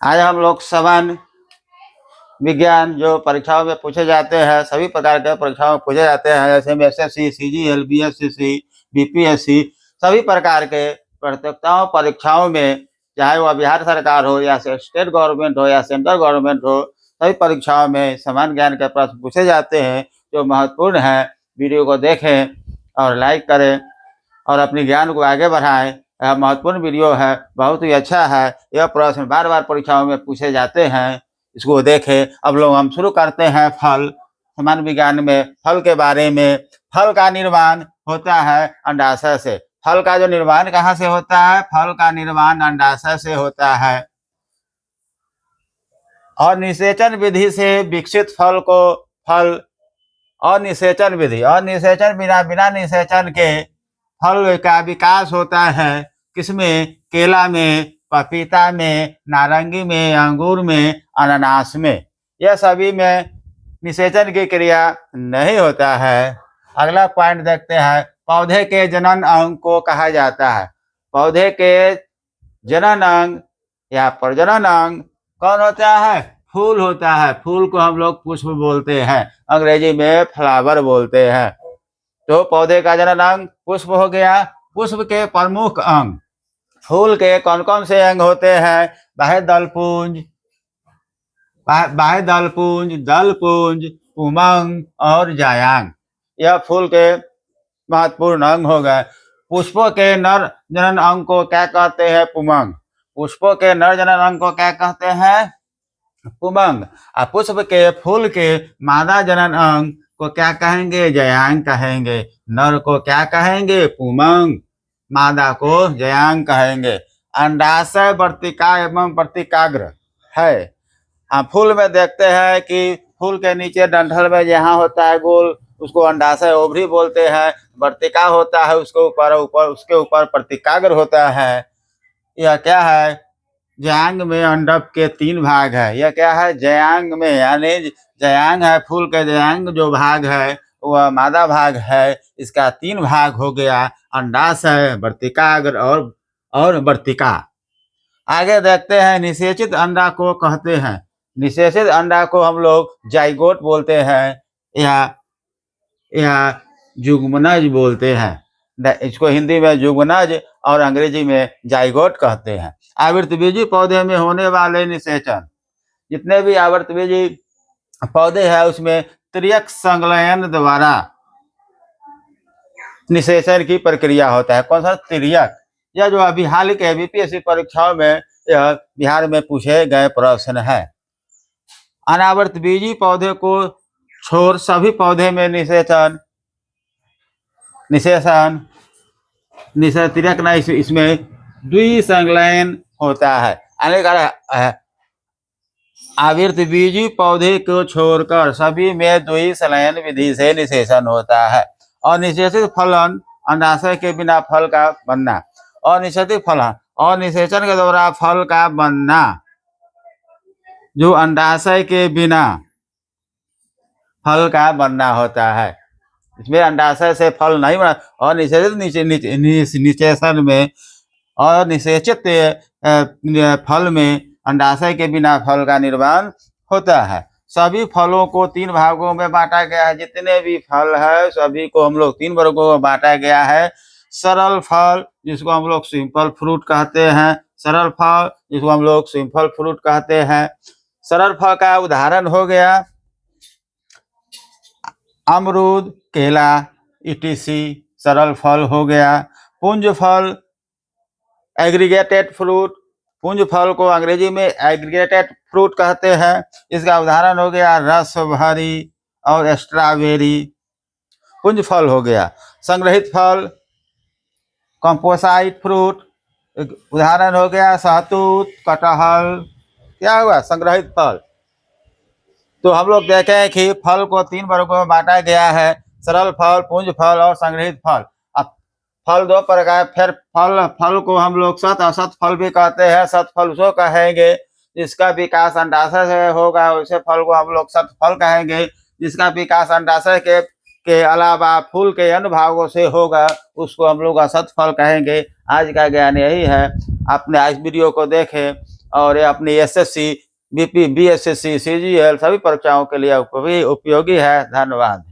आज हम लोग समान विज्ञान जो परीक्षाओं में पूछे जाते हैं, सभी प्रकार के परीक्षाओं में पूछे जाते हैं, जैसे एसएससी, सीजीएल, बीएससी, बीपीएससी, सभी प्रकार के प्रतियोगिताओं परीक्षाओं में, चाहे वह बिहार सरकार हो या स्टेट गवर्नमेंट हो या सेंट्रल गवर्नमेंट हो, सभी परीक्षाओं में समान ज्ञान के प्रश्न पूछे जाते हैं जो महत्वपूर्ण है। वीडियो को देखें और लाइक करें और अपने ज्ञान को आगे बढ़ाएं। यह महत्वपूर्ण वीडियो है, बहुत ही अच्छा है। यह प्रश्न बार बार परीक्षाओं में पूछे जाते हैं, इसको देखें। अब लोग हम शुरू करते हैं फल, समान विज्ञान में फल के बारे में। फल का निर्माण होता है अंडाशय से। फल का जो निर्माण कहाँ से होता है? फल का निर्माण अंडाशय से होता है। और निषेचन विधि से विकसित फल को फल अनिषेचन विधि, अनिषेचन बिना निषेचन के फल का विकास होता है। किसमें? केला में, पपीता में, नारंगी में, अंगूर में, अनानास में। यह सभी में निषेचन की क्रिया नहीं होता है। अगला पॉइंट देखते हैं। पौधे के जनन अंग को कहा जाता है। पौधे के जनन अंग या प्रजनन अंग कौन होता है? फूल होता है। फूल को हम लोग पुष्प बोलते हैं, अंग्रेजी में फ्लावर बोलते हैं। तो पौधे का जनन अंग पुष्प हो गया। पुष्प के प्रमुख अंग, फूल के कौन कौन से अंग होते हैं? बाह्य दलपुंज, दलपुंज, पुमंग और जायांग। यह फूल के महत्वपूर्ण अंग हो गए। पुष्पों के नर जनन अंग को क्या कहते हैं? पुमंग। पुष्पों के नर जनन अंग को क्या कहते हैं? पुमंग। और पुष्प के फूल के मादा जनन अंग को क्या कहेंगे? जयांग कहेंगे। नर को क्या कहेंगे? पुमंग। मादा को जयांग कहेंगे। अंडाशय वर्तिका एवं वर्तिकाग्र है। फूल में देखते हैं कि फूल के नीचे डंठल में जहाँ होता है गोल, उसको अंडाशय ओवरी बोलते हैं। वर्तिका होता है उसके ऊपर वर्तिकाग्र होता है। यह क्या है? जयांग में अंडक के 3 भाग है। यह क्या है? जयांग में, यानी जयांग है, फूल के जयांग जो भाग है वह मादा भाग है। इसका 3 भाग हो गया, अंडाशय, वर्तिकाग्र और वर्तिका। आगे देखते हैं। निषेचित अंडा को कहते हैं। निषेचित अंडा को हम लोग जाइगोट बोलते हैं या जुग्मनज बोलते हैं। इसको हिंदी में जुग्मनज और अंग्रेजी में जाइगोट कहते हैं। आवृतबीजी पौधे में होने वाले निषेचन, जितने भी आवृतबीजी पौधे हैं उसमें त्रियक संलयन द्वारा निषेचन की प्रक्रिया होता है। कौन सा? त्रियक। यह जो अभी हाल के बीपीएससी परीक्षाओं में यह बिहार में पूछे गए प्रश्न है। अनावृतबीजी पौधे को छोड़ सभी पौधे में निषेचन त्रियक नहीं, इसमें द्विसंलयन होता है। आवृतबीजी पौधे को छोड़कर सभी में द्विसंलयन विधि से निषेचन होता है। अनिषेचित फलन, अंडाशय के बिना फल का बनना। अनिषेचित फलन, अनिषेचन के द्वारा फल का बनना, जो अंडाशय के बिना फल का बनना होता है। इसमें अंडाशय से फल नहीं बना। अनिषेचित निषेचन में, अनिषेचित फल में अंडाशय के बिना फल का निर्माण होता है। सभी फलों को 3 भागों में बांटा गया है। जितने भी फल है सभी को हम लोग 3 वर्गों में बांटा गया है। सरल फल, जिसको हम लोग सिंपल फ्रूट कहते हैं। सरल फल, जिसको हम लोग सिंपल फ्रूट कहते हैं। सरल फल का उदाहरण हो गया अमरूद, केला, ईटीसी सरल फल हो गया। पुंज फल, एग्रीगेटेड फ्रूट, पुंज फल को अंग्रेजी में एग्रीगेटेड फ्रूट कहते हैं। इसका उदाहरण हो गया रसभरी और स्ट्रॉबेरी, पुंज फल हो गया। संग्रहित फल, कंपोसाइट फ्रूट, उदाहरण हो गया सहतूत, कटहल। क्या हुआ? संग्रहित फल। तो हम लोग देखें कि फल को 3 वर्गों में बांटा गया है, सरल फल, पुंज फल और संग्रहित फल। अब फल 2 प्रकार, फिर फल को हम लोग सत असत फल भी कहते हैं। सत फल उसको कहेंगे जिसका विकास अंडाशय से होगा, वैसे फल को हम लोग सत फल कहेंगे। जिसका विकास अंडाशय के अलावा फूल के अन्य भागों से होगा, उसको हम लोग असत फल कहेंगे। आज का ज्ञान यही है। आपने इस वीडियो को देखें, और ये अपनी एसएससी, बीपी, बीएसएससी, सीजीएल सभी परीक्षाओं के लिए उपयोगी है। धन्यवाद।